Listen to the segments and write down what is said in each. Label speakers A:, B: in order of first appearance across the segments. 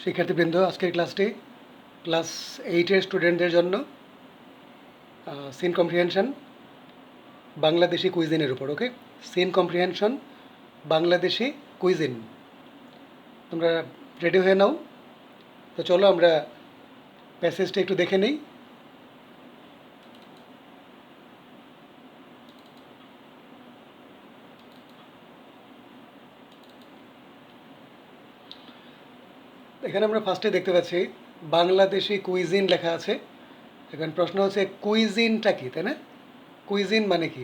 A: শিক্ষার্থীবৃন্দ, আজকের ক্লাসটি ক্লাস 8-এর স্টুডেন্টদের জন্য সিন কম্প্রিহেনশন বাংলাদেশি কুইজিনের উপর। ওকে, সিন কম্প্রিহেনশন বাংলাদেশি কুইজিন। তোমরা রেডি হয়ে নাও। তো চলো আমরা প্যাসেজটা একটু দেখে নিই। এখানে আমরা ফার্স্টে দেখতে পাচ্ছি বাংলাদেশি কুইজিন লেখা আছে। এখন প্রশ্ন হচ্ছে কুইজিনটা কি, তাই না? কুইজিন মানে কি?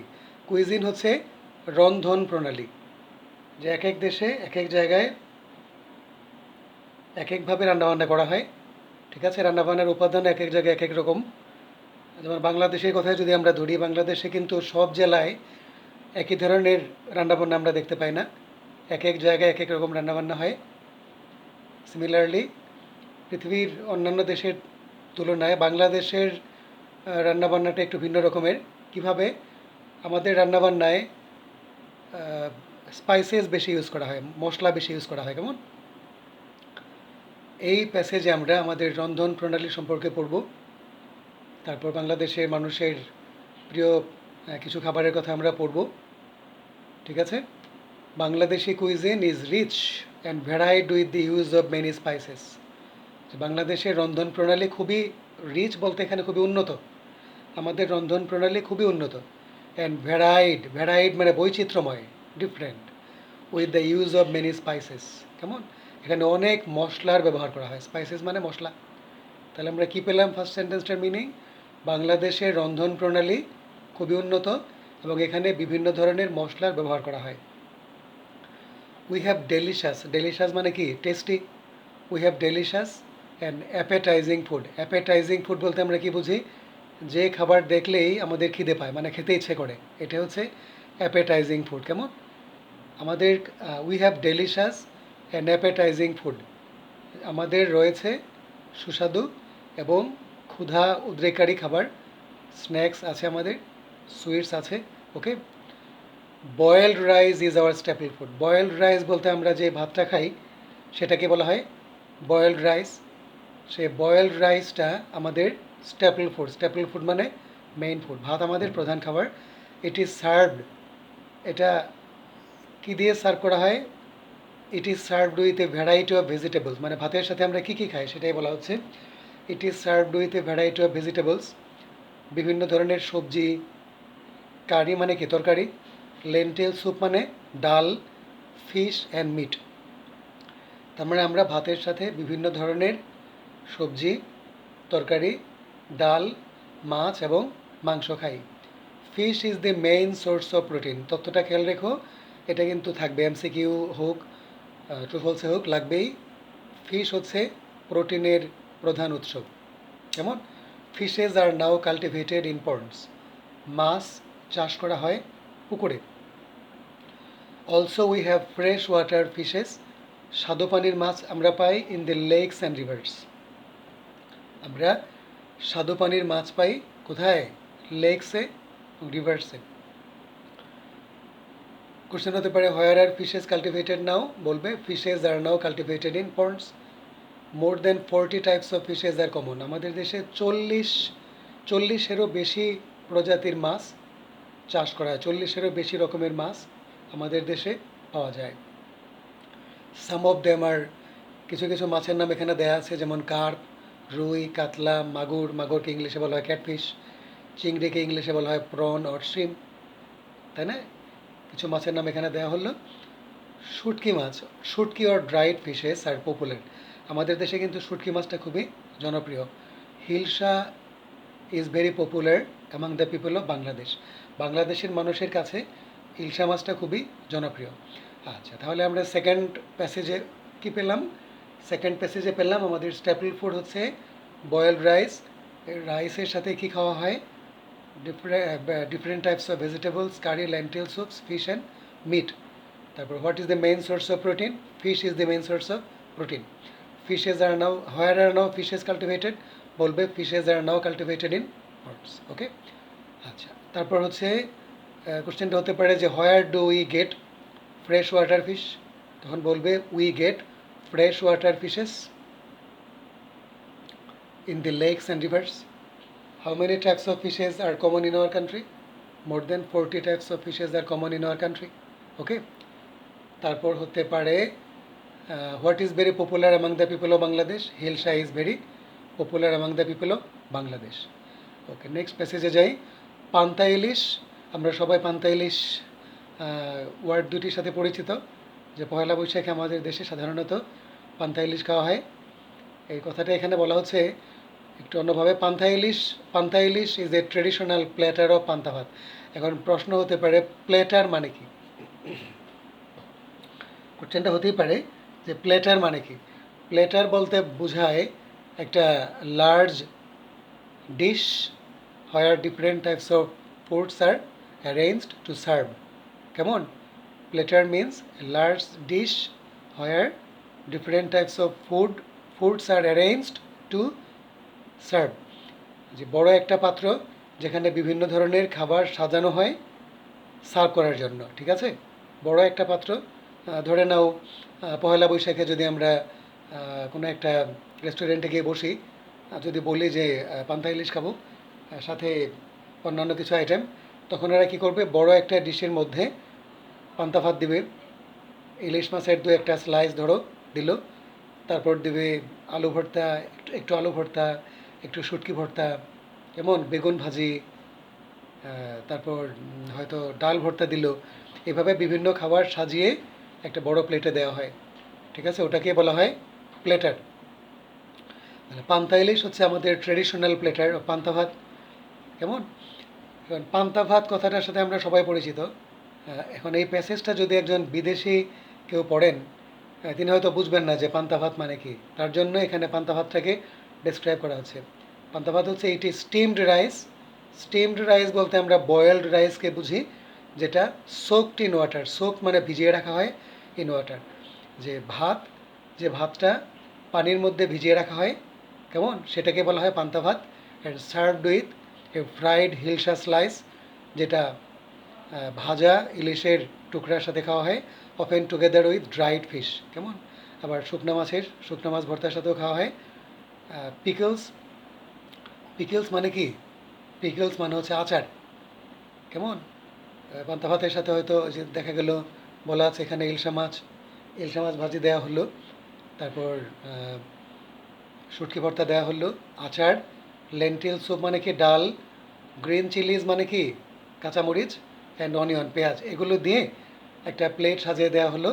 A: কুইজিন হচ্ছে রন্ধন প্রণালী, যে এক এক দেশে এক এক জায়গায় এক একভাবে রান্নাবান্না করা হয়। ঠিক আছে, রান্নাবান্নার উপাদান এক এক জায়গায় এক এক রকম। যেমন বাংলাদেশের কথায় যদি আমরা ধরি, বাংলাদেশে কিন্তু সব জেলায় একই ধরনের রান্নাবান্না আমরা দেখতে পাই না, এক এক জায়গায় এক এক রকম রান্নাবান্না হয়। সিমিলারলি পৃথিবীর অন্যান্য দেশের তুলনায় বাংলাদেশের রান্নাবান্নাটা একটু ভিন্ন রকমের। কিভাবে? আমাদের রান্নাবান্নায় স্পাইসেস বেশি ইউজ করা হয়, মশলা বেশি ইউজ করা হয়। কেমন? এই প্যাসেজে আমরা আমাদের রন্ধন প্রণালী সম্পর্কে পড়ব। তারপর বাংলাদেশের মানুষের প্রিয় কিছু খাবারের কথা আমরা পড়ব। ঠিক আছে? Bangladeshi cuisine is rich and varied with the use of many spices. বাংলাদেশের রন্ধন প্রণালী খুবই রিচ, বলতে এখানে খুবই উন্নত। আমাদের রন্ধন প্রণালী খুবই উন্নত। অ্যান্ড ভ্যারাইড, ভ্যারাইড মানে বৈচিত্র্যময়, different, with the use of many spices. কেমন? এখানে অনেক মশলার ব্যবহার করা হয়। স্পাইসেস মানে মশলা। তাহলে আমরা কী পেলাম ফার্স্ট সেন্টেন্সটার মিনিং? বাংলাদেশের রন্ধন প্রণালী খুবই উন্নত এবং এখানে বিভিন্ন ধরনের মশলার ব্যবহার করা হয়। উই হ্যাভ ডেলিশাস, ডেলিশাস মানে কি? Tasty. We have delicious and appetizing food. Appetizing food বলতে আমরা কি বুঝি? যে খাবার দেখলেই আমাদের খিদে পায়, মানে খেতে ইচ্ছে করে, এটা হচ্ছে অ্যাপেটাইজিং ফুড। কেমন? আমাদের we have delicious and appetizing food, আমাদের রয়েছে সুস্বাদু এবং ক্ষুধা উদ্রেককারী খাবার। স্ন্যাক্স আছে আমাদের, সুইটস আছে। Okay, boiled rice is our staple food. Boiled rice বলতে আমরা যে ভাতটা খাই সেটাকে বলা হয় বয়েলড রাইস। সে বয়েলড রাইসটা আমাদের স্ট্যাপল ফুড। স্ট্যাপল ফুড মানে মেইন ফুড, ভাত আমাদের প্রধান খাবার। ইট ইজ সার্ভড, এটা কী দিয়ে সার্ভ করা হয়? It is served with a variety of vegetables, মানে ভাতের সাথে আমরা কী কী খাই সেটাই বলা হচ্ছে। It is served with a variety of vegetables, বিভিন্ন ধরনের সবজি। কারি মানে কি? তরকারি। লেন্টিল স্যুপ মানে ডাল। ফিশ অ্যান্ড মিট, তার মানে আমরা ভাতের সাথে বিভিন্ন ধরনের সবজি, তরকারি, ডাল, মাছ এবং মাংস খাই। Fish is the main source of protein. তথ্যটা খেয়াল রেখো, এটা কিন্তু থাকবে, এমসিকিউ হোক ট্রুফলসে হোক, লাগবেই। ফিশ হচ্ছে প্রোটিনের প্রধান উৎস। কেমন? Fishes are now cultivated in ponds, মাছ চাষ করা হয় পুকুরে। Also we have fresh water fishes, স্বাদু পানির মাছ আমরা পাই in the lakes and rivers. আমরা স্বাদু পানির মাছ পাই কোথায়? লেকসে, রিভার্সে। কোশ্চেন হতে পারে হোয়ার আর ফিশেস কাল্টিভেটেড নাও? বলবে fishes are now cultivated in ponds. More than 40 types of fishes are common. আমাদের দেশে 40-এরও বেশি প্রজাতির মাছ চাষ করা হয়। 40-এরও বেশি রকমের মাছ আমাদের দেশে পাওয়া যায়। সাম অফ দেম আর, কিছু কিছু মাছের নাম এখানে দেওয়া আছে, যেমন কার্প, রুই, কাতলা, মাগুর। মাগুরকে ইংলিশে বলা হয় ক্যাটফিশ। চিংড়িকে ইংলিশে বলা হয় প্রন অর শ্রিম, তাই না? কিছু মাছের নাম এখানে দেওয়া হলো। শুটকি মাছ, shutki or dried fishes are popular. আমাদের দেশে কিন্তু শুটকি মাছটা খুবই জনপ্রিয়। Hilsa is very popular among the people of Bangladesh. বাংলাদেশের মানুষের কাছে ইলশা মাছটা খুবই জনপ্রিয়। আচ্ছা, তাহলে আমরা সেকেন্ড প্যাসেজে কী পেলাম? সেকেন্ড প্যাসেজে পেলাম আমাদের স্ট্যাপল ফুড হচ্ছে বয়েলড রাইস। রাইসের সাথে কী খাওয়া হয়? Different types of vegetables, curry, lentil soups, fish and meat. তারপর what is the main source of protein? Fish is the main source of protein. Fishes are now, where are now fishes cultivated? বলবে fishes are now cultivated in ponds. Okay, আচ্ছা। তারপর হচ্ছে কোশ্চেনটা হতে পারে যে where do we get fresh water fish? তখন বলবে we get fresh water fishes in the lakes and rivers? How many types of fishes are common in our country? More than 40 types of fishes are common in our country. Okay? তারপর হতে পারে what is very popular among the people of Bangladesh? Hilsa is very popular among the people of Bangladesh. Okay, next প্যাসেজে যাই। পান্তা ইলিশ, আমরা সবাই পান্তা ইলিশ word দুটির সাথে পরিচিত, যে পয়লা বৈশাখে আমাদের দেশে সাধারণত পান্তা ইলিশ খাওয়া হয়। এই কথাটা এখানে বলা হচ্ছে একটু অন্যভাবে। Panta ilish is a traditional platter of panta bhat. এখন প্রশ্ন হতে পারে প্ল্যাটার মানে কি? কোশ্চেনটা হতেই পারে যে প্ল্যাটার মানে কি। প্ল্যাটার বলতে বোঝায় একটা large dish where different types of foods are arranged to serve. কেমন? Platter means large dish where different types of foods are arranged to serve. যে বড় একটা পাত্র যেখানে বিভিন্ন ধরনের খাবার সাজানো হয় সার্ভ করার জন্য। ঠিক আছে? বড় একটা পাত্র, ধরে নাও পয়লা বৈশাখে যদি আমরা কোনো একটা রেস্টুরেন্টে গিয়ে বসি, যদি বলি যে পান্তা ইলিশ খাবো, সাথে অন্যান্য কিছু আইটেম, তখন এরা কী করবে? বড় একটা ডিশের মধ্যে পান্তা ভাত দিবে, ইলিশ মাছের দু একটা স্লাইস ধরো দিল, তারপর দিবে আলু ভর্তা, একটু আলু ভর্তা, একটু শুটকি ভর্তা, কেমন, বেগুন ভাজি, তারপর হয়তো ডাল ভর্তা দিল। এভাবে বিভিন্ন খাবার সাজিয়ে একটা বড় প্লেটে দেওয়া হয়। ঠিক আছে? ওটাকে বলা হয় প্লেটার। মানে পান্তা ইলিশ হচ্ছে আমাদের ট্রেডিশনাল প্লেটার পান্তা ভাত। কেমন? এখন পান্তা ভাত কথাটার সাথে আমরা সবাই পরিচিত। এখন এই প্যাসেজটা যদি একজন বিদেশি কেউ পড়েন, তিনি হয়তো বুঝবেন না যে পান্তা ভাত মানে কি। তার জন্য এখানে পান্তা ভাতটাকে ডেসক্রাইব করা হচ্ছে। পান্তা ভাত হচ্ছে এটি স্টিমড রাইস। স্টিমড রাইস বলতে আমরা বয়েলড রাইসকে বুঝি, যেটা সোকড ইন ওয়াটার। সোক মানে ভিজিয়ে রাখা হয়, ইন ওয়াটার। যে ভাতটা পানির মধ্যে ভিজিয়ে রাখা হয়, কেমন, সেটাকে বলা হয় পান্তা ভাত। And served with a fried hilsa slice, যেটা ভাজা ইলিশের টুকরার সাথে খাওয়া হয়, often together with dried fish. কেমন? আবার শুকনো মাছ ভর্তার সাথেও খাওয়া হয়। পিকলস, পিকলস মানে কি? পিকলস মানে হচ্ছে আচার। কেমন? পান্তা ভাতের সাথে হয়তো যে দেখা গেল বলা আছে এখানে ইলশা মাছ ভাজি দেওয়া হলো, তারপর শুটকি ভর্তা দেওয়া হলো, আচার, লেন্টিল স্যুপ মানে কি? ডাল, গ্রিন চিলিজ মানে কি? কাঁচামরিচ, অ্যান্ড অনিয়ন, পেঁয়াজ, এগুলো দিয়ে একটা প্লেট সাজিয়ে দেওয়া হলো।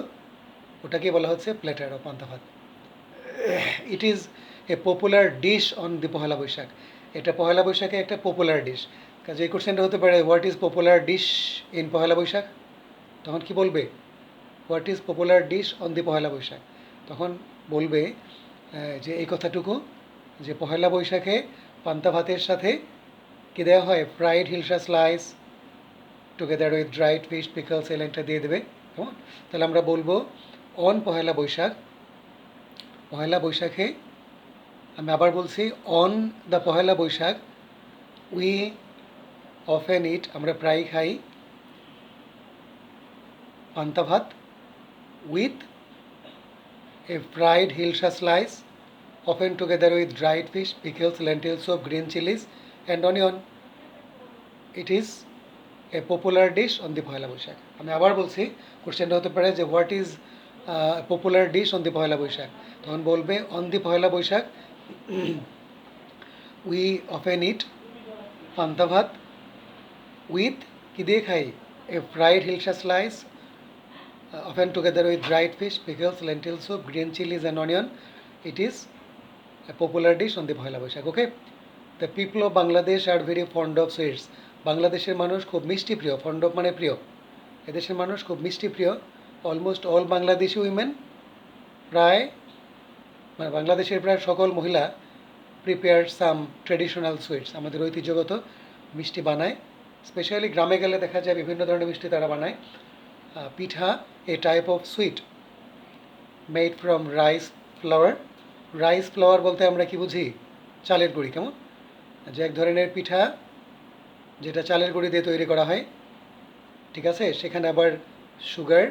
A: ওটাকে বলা হচ্ছে platter of panta bhat. It is a popular dish on the Pohela Boishakh. এটা পহেলা বৈশাখে একটা পপুলার ডিশ। কাজে এই কোশ্চেনটা হতে পারে what is popular dish in Pohela Boishakh? তখন কি বলবে? What is popular dish on the Pohela Boishakh? তখন বলবে যে এই কথাটুকু, যে পহেলা বৈশাখে পান্তা ভাতের সাথে কী দেওয়া হয়? Fried hilsa slice together with dried fish, pickles, এই লাইনটা দিয়ে দেবে। কেমন? তাহলে আমরা বলবো অন পহেলা বৈশাখে, আমি আবার বলছি, on the Pohela Boishakh we often eat, আমরা প্রায় খাই panta bhat with a fried hilsa slice, often together with dried fish, pickles, lentil soup, green chilies and onion. It is a popular dish on the Poila Boishakh. আমি আবার বলছি, কোশ্চেনটা হতে পারে যে what is popular dish on the Poila Boishakh? তখন বলবে on the Poila Boishakh we often eat panta bhat with, কী দিয়ে খাই? A fried hilsa slice, often together with dried fish, pickles, lentil soup, green chilies and onion. It is a popular dish on the Poila Boishakh. Okay? The people of Bangladesh are very fond of sweets. বাংলাদেশের মানুষ খুব মিষ্টি প্রিয়। Fond of মানে প্রিয়। এদেশের মানুষ খুব মিষ্টি প্রিয়। অলমোস্ট অল বাংলাদেশি উইমেন, প্রায় মানে বাংলাদেশের প্রায় সকল মহিলা প্রিপেয়ার সাম ট্রেডিশনাল সুইটস, আমাদের ঐতিহ্যগত মিষ্টি বানায়। স্পেশালি গ্রামে গেলে দেখা যায় বিভিন্ন ধরনের মিষ্টি তারা বানায়। Pitha, a type of sweet made from rice flour. Rice flour বলতে আমরা কি বুঝি? চালের গুঁড়ি। কেমন? যে এক ধরনের পিঠা যেটা চালের গুঁড়ি দিয়ে তৈরি করা হয়। ঠিক আছে? সেখানে আবার সুগার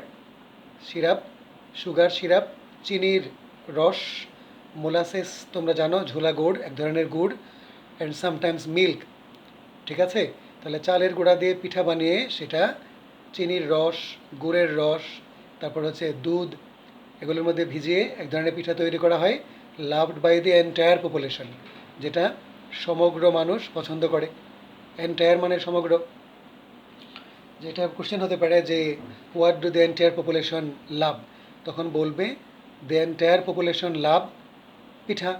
A: সিরাপ, চিনির রস মোলাসেস তোমরা জানো, ঝোলা গুড়, এক ধরনের গুড়, অ্যান্ড সামটাইমস মিল্ক। ঠিক আছে, তাহলে চালের গুঁড়া দিয়ে পিঠা বানিয়ে সেটা চিনির রস, গুড়ের রস, তারপর হচ্ছে দুধ, এগুলোর মধ্যে ভিজিয়ে এক ধরনের পিঠা তৈরি করা হয়, loved by the entire population, যেটা সমগ্র মানুষ পছন্দ করে। এন্টায়ার মানে সমগ্র। যেটা কোশ্চেন হতে পারে যে what do the entire population love, তখন বলবে the entire population love pitha.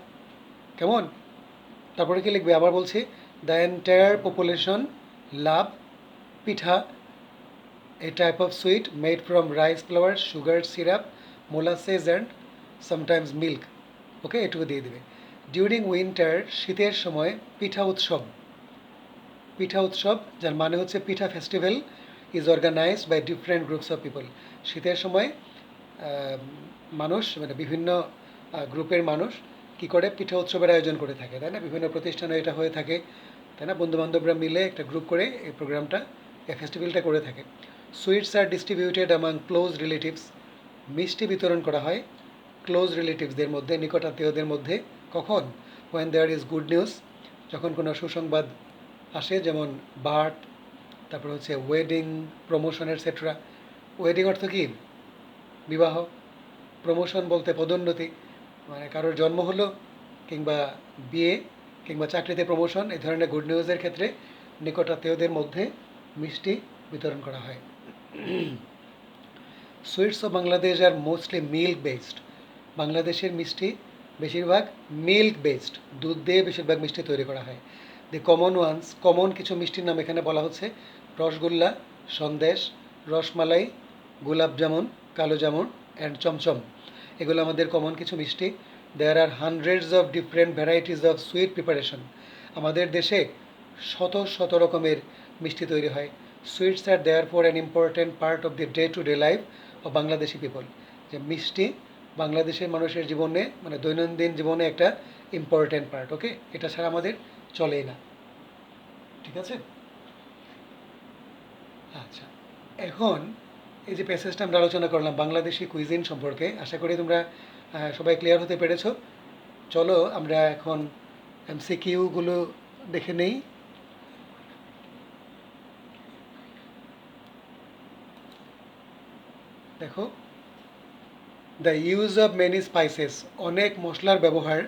A: কেমন? তারপরে কি লিখবে? আবার বলছি, the entire population love pitha, a type of sweet made from rice flour, sugar, syrup, molasses and sometimes milk. ওকে, এটুকু দিয়ে দেবে। ডিউরিং উইন্টার, শীতের সময় পিঠা উৎসব, পিঠা উৎসব যার মানে হচ্ছে pitha festival, is organized by different groups of people. শীতের সময় মানুষ মানে বিভিন্ন গ্রুপের মানুষ কি করে পিঠা উৎসবের আয়োজন করে থাকে, তাই না? বিভিন্ন প্রতিষ্ঠানে এটা হয়ে থাকে, তাই না? বন্ধুবান্ধবরা মিলে একটা গ্রুপ করে এই প্রোগ্রামটা, এই ফেস্টিভ্যালটা করে থাকে। Sweets are distributed among close relatives, মিষ্টি বিতরণ করা হয় ক্লোজ রিলেটিভসদের মধ্যে, নিকটাত্মীয়দের মধ্যে। কখন? When there is good news, যখন কোনো সুসংবাদ আসে, যেমন বার্থ, তারপর হচ্ছে ওয়েডিং, প্রমোশন এটসেট্রা। ওয়েডিং অর্থ কি? বিবাহ। প্রমোশন বলতে পদোন্নতি, মানে কারোর জন্ম হলো, কিংবা বিয়ে, কিংবা চাকরিতে প্রমোশন, এই ধরনের গুড নিউজের ক্ষেত্রে নিকটাত্মীয়দের মধ্যে মিষ্টি বিতরণ করা হয়। Sweets of Bangladesh are mostly milk based, বাংলাদেশের মিষ্টি বেশিরভাগ মিল্ক বেসড, দুধ দিয়ে বেশিরভাগ মিষ্টি তৈরি করা হয়। দি কমন ওয়ান্স, কমন কিছু মিষ্টির নাম এখানে বলা হচ্ছে, রসগোল্লা, সন্দেশ, রসমালাই, গোলাপ জামুন, কালো জামুন অ্যান্ড চমচম, এগুলো আমাদের কমন কিছু মিষ্টি। There are hundreds of different varieties of sweet preparation, আমাদের দেশে শত শত রকমের মিষ্টি তৈরি হয়। Sweets are there for an important part of the day to day life of Bangladeshi people, যে মিষ্টি বাংলাদেশের মানুষের জীবনে মানে দৈনন্দিন জীবনে একটা ইম্পর্ট্যান্ট পার্ট। ওকে, এটা ছাড়া আমাদের চলেই না। ঠিক আছে, আচ্ছা, এখন এই যে প্যাসেজটা আমরা আলোচনা করলাম বাংলাদেশি কুইজিন সম্পর্কে, আশা করি তোমরা সবাই ক্লিয়ার হতে পেরেছো। চলো আমরা এখন এমসিকিউগুলো দেখে নেই। দেখো, the use of many spices, অনেক মশলার ব্যবহার,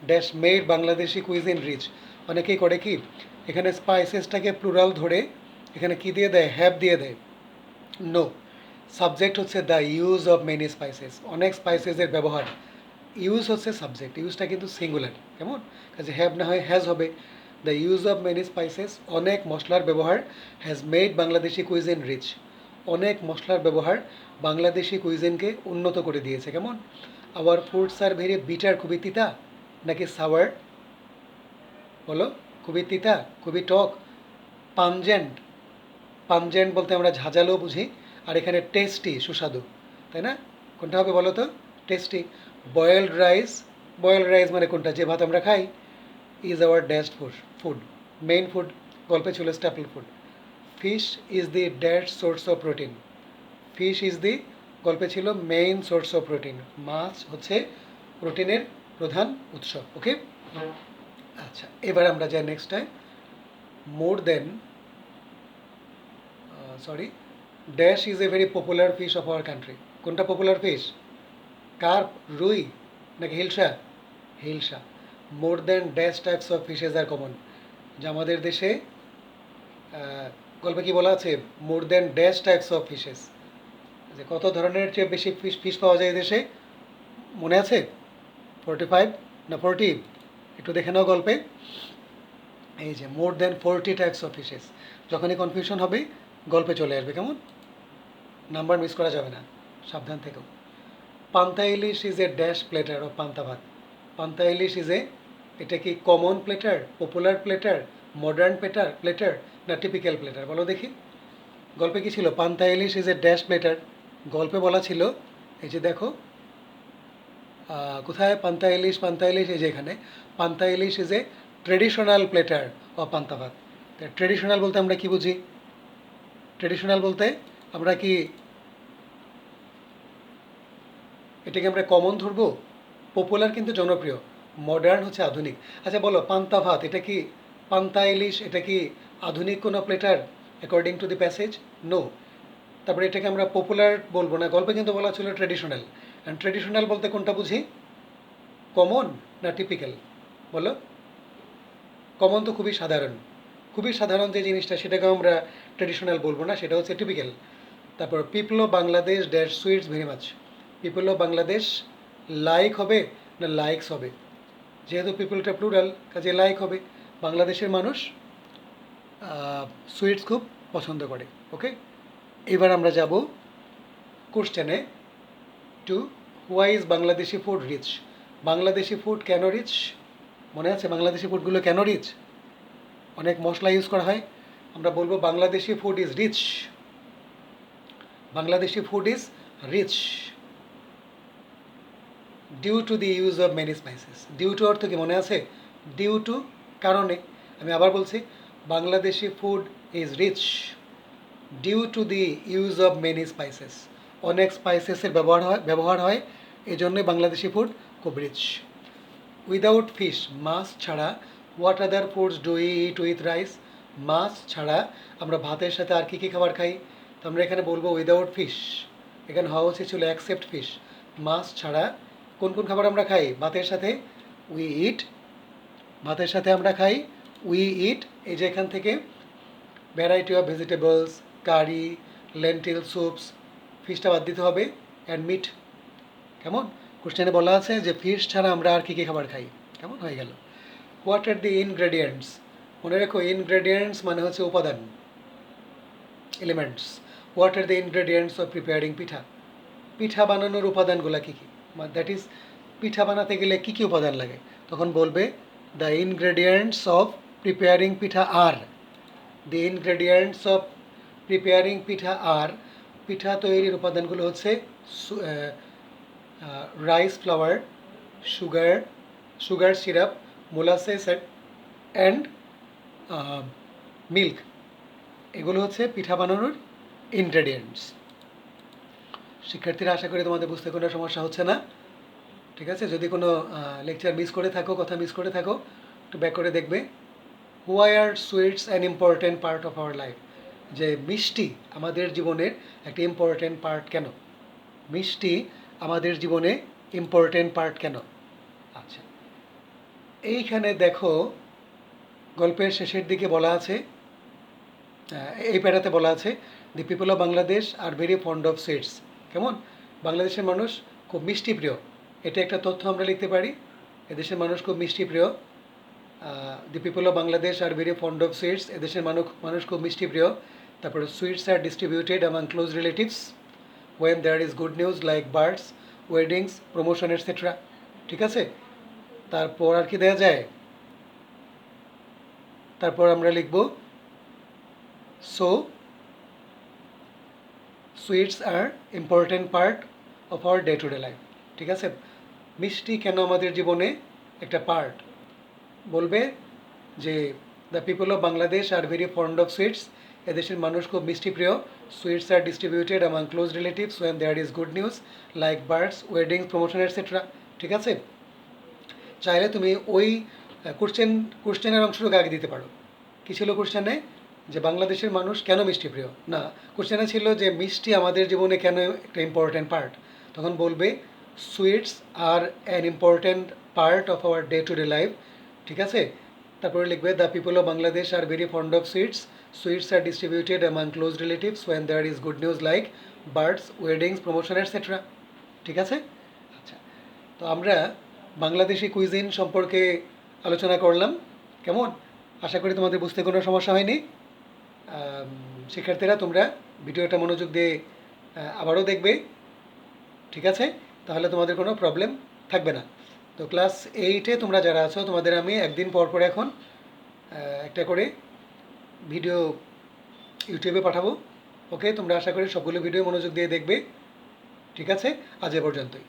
A: dash made Bangladeshi cuisine rich, অনেকেই করে কি এখানে স্পাইসেসটাকে প্লুরাল ধরে এখানে কি দিয়ে দেয়? হ্যাভ দিয়ে দেয়। নো, সাবজেক্ট হচ্ছে the use of many spices, অনেক স্পাইসেসের ব্যবহার। ইউজ হচ্ছে সাবজেক্ট, ইউজটা কিন্তু সিঙ্গুলার। কেমন? কাজে হ্যাভ না হয় হ্যাজ হবে। The use of many spices, অনেক মশলার ব্যবহার, has made Bangladeshi cuisine rich, অনেক মশলার ব্যবহার বাংলাদেশি কুইজিনকে উন্নত করে দিয়েছে। কেমন? Our foods are very bitter, খুবই তিতা নাকি সাওয়ার? বলো, খুবই তিতা, খুবই টক, পানজেন্ট, পানজেন্ট বলতে আমরা ঝাঁঝালো বুঝি, আর এখানে টেস্টি, সুস্বাদু, তাই না? কোনটা হবে বলো তো? Tasty. Boiled rice, boiled rice মানে কোনটা? যে ভাত আমরা খাই। Is our dashed food, food main food, গল্পে ছিল staple food. Fish is the dash source of protein, fish is the গল্পে ছিল মেইন সোর্স অফ প্রোটিন, মাছ হচ্ছে প্রোটিনের প্রধান উৎস। ওকে, আচ্ছা, এবার আমরা যাই নেক্সটটায়। More than, sorry, dash is a very popular fish of our country, কোনটা পপুলার ফিশ? কার্প, রুই নাকি hilsa? Hilsa. More than dash types of fishes are common, যে আমাদের দেশে গল্পে কি বলা আছে? More than dash types of fishes, যে কত ধরনের চেয়ে বেশি ফিশ ফিশ পাওয়া যায় দেশে, মনে আছে? 45 না 40? একটু দেখে নাও গল্পে। এই যে মোর দেন 40 টাইপস অফ ফিশেস, যখনই কনফিউশন হবে গল্পে চলে আসবে। কেমন? নাম্বার মিস করা যাবে না, সাবধান থেকো। Panta ilish is a dash platter of panta bhat, panta ilish is a, এটা কি common platter, popular platter, modern platter না টিপিক্যাল প্লেটার? বলো দেখি। গল্পে কি ছিল? Panta ilish is a dash platter, গল্পে বলা ছিল, এই যে দেখো কোথায় পান্তা ইলিশ, পান্তা ইলিশ এই যে এখানে, panta ilish is a traditional platter of panta bhat. Traditional বলতে আমরা কি বুঝি? ট্রেডিশনাল বলতে আমরা কি এটাকে আমরা কমন ধরবো পপুলার কিন্তু জনপ্রিয়, মডার্ন হচ্ছে আধুনিক। আচ্ছা বলো, পান্তা ভাত এটা কি, পান্তা ইলিশ এটা কি আধুনিক কোনো platter according to the passage? No. তারপরে এটাকে আমরা পপুলার বলবো না, গল্পে কিন্তু বলা ছিল ট্র্যাডিশনাল। অ্যান্ড ট্র্যাডিশনাল বলতে কোনটা বুঝি, কমন না টিপিক্যাল? বলো। কমন তো খুবই সাধারণ, খুবই সাধারণ যে জিনিসটা সেটাকে আমরা ট্র্যাডিশনাল বলবো না, সেটা হচ্ছে টিপিক্যাল। তারপর people of Bangladesh dash sweets very much, people of Bangladesh like হবে না লাইকস হবে? যেহেতু পিপলটা প্লুরাল, কাজে লাইক হবে। বাংলাদেশের মানুষ সুইটস খুব পছন্দ করে। ওকে, এবার আমরা যাব কোশ্চেনে two, why is Bangladeshi food rich? Bangladeshi food কেন রিচ? মনে আছে বাংলাদেশি ফুডগুলো কেন রিচ? অনেক মশলা ইউজ করা হয়। আমরা বলবো Bangladeshi food is rich, Bangladeshi food is rich due to the use of many spices. Due to অর্থ কি মনে আছে? ডিউ টু কারণে। আমি আবার বলছি, Bangladeshi food is rich due to the use of many spices. অনেক স্পাইসেসের ব্যবহার হয়, এই জন্যই বাংলাদেশি ফুড খুব রিচ। উইদাউট ফিশ, মাছ ছাড়া, what other foods do eat with rice? মাছ ছাড়া আমরা ভাতের সাথে আর কী কী খাবার খাই? তো আমরা এখানে বলবো উইদাউট ফিশ। এখানে হওয়া উচিত ছিল অ্যাকসেপ্ট ফিশ। মাছ ছাড়া কোন কোন খাবার আমরা খাই ভাতের সাথে? উই ইট, ভাতের সাথে আমরা খাই উই ইট। এই যে এখান থেকে variety of vegetables, curry, lentil soups, ফিশটা বাদ দিতে হবে, অ্যান্ড মিট। কেমন? কোশ্চেনে বলা আছে যে ফিশ ছাড়া আমরা আর কী কী খাবার খাই। কেমন হয়ে গেল? What are the ingredients? মনে রেখো, ইনগ্রেডিয়েন্টস মানে হচ্ছে উপাদান, elements. What are the ingredients of preparing pitha? পিঠা বানানোর উপাদানগুলো কী কী? দ্যাট ইজ, পিঠা বানাতে গেলে কী কী উপাদান লাগে? তখন বলবে the ingredients of preparing pitha are, the ingredients of preparing pitha are, পিঠা তৈরির উপাদানগুলো হচ্ছে rice flour, sugar syrup, molasses and milk. এগুলো হচ্ছে পিঠা বানানোর ইনগ্রেডিয়েন্টস। শিক্ষার্থীরা, আশা করি তোমাদের বুঝতে কোনো সমস্যা হচ্ছে না। ঠিক আছে, যদি কোনো লেকচার মিস করে থাকো, কথা মিস করে থাকো, একটু ব্যাক করে দেখবে। Why are sweets an important part of our life? যে মিষ্টি আমাদের জীবনের একটা ইম্পর্ট্যান্ট পার্ট কেন? মিষ্টি আমাদের জীবনে ইম্পর্ট্যান্ট পার্ট কেন? আচ্ছা, এইখানে দেখো গল্পের শেষের দিকে বলা আছে, এই প্যারাতে বলা আছে, দি people of Bangladesh are very fond of sweets. কেমন? বাংলাদেশের মানুষ খুব মিষ্টি প্রিয়, এটা একটা তথ্য আমরা লিখতে পারি। এদেশের মানুষ খুব মিষ্টি প্রিয়। The people of Bangladesh are very fond of sweets, এদেশের মানুষ খুব মিষ্টি প্রিয়। তারপরে sweets are distributed among close relatives when there is good news like births, weddings, promotion etcetera. ঠিক আছে, তারপর আর কি দেওয়া যায়? তারপর আমরা লিখব so sweets are important part of our day to day life. ঠিক আছে, মিষ্টি কেন আমাদের জীবনে একটা পার্ট? বলবে যে the people of Bangladesh are very fond of sweets, এদেশের মানুষ খুব মিষ্টি প্রিয়। Sweets are distributed among close relatives when there is good news like births, weddings, promotion etcetera. ঠিক আছে, চাইলে তুমি ওই কোশ্চেনের অংশটুকু আগে দিতে পারো। কী ছিল কোশ্চেনে? যে বাংলাদেশের মানুষ কেন মিষ্টি প্রিয়? না, কোশ্চেনে ছিল যে মিষ্টি আমাদের জীবনে কেন একটা ইম্পর্ট্যান্ট পার্ট। তখন বলবে sweets are an important part of our day to day life. ঠিক আছে, তারপরে লিখবে the people of Bangladesh are very fond of sweets, sweets are distributed among close relatives when there is good news like births, weddings, promotion etcetera. ঠিক আছে, আচ্ছা, তো আমরা Bangladeshi cuisine সম্পর্কে আলোচনা করলাম। কেমন? আশা করি তোমাদের বুঝতে কোনো সমস্যা হয়নি। শিক্ষার্থীরা, তোমরা ভিডিওটা মনোযোগ দিয়ে আবারও দেখবে। ঠিক আছে, তাহলে তোমাদের কোনো প্রবলেম থাকবে না। তো ক্লাস 8-এ তোমরা যারা আছো, তোমাদের আমি একদিন পর পর এখন একটা করে ভিডিও ইউটিউবে পাঠাবো। ওকে, তোমরা আশা করি সবগুলো ভিডিও মনোযোগ দিয়ে দেখবে। ঠিক আছে, আজ এ পর্যন্তই।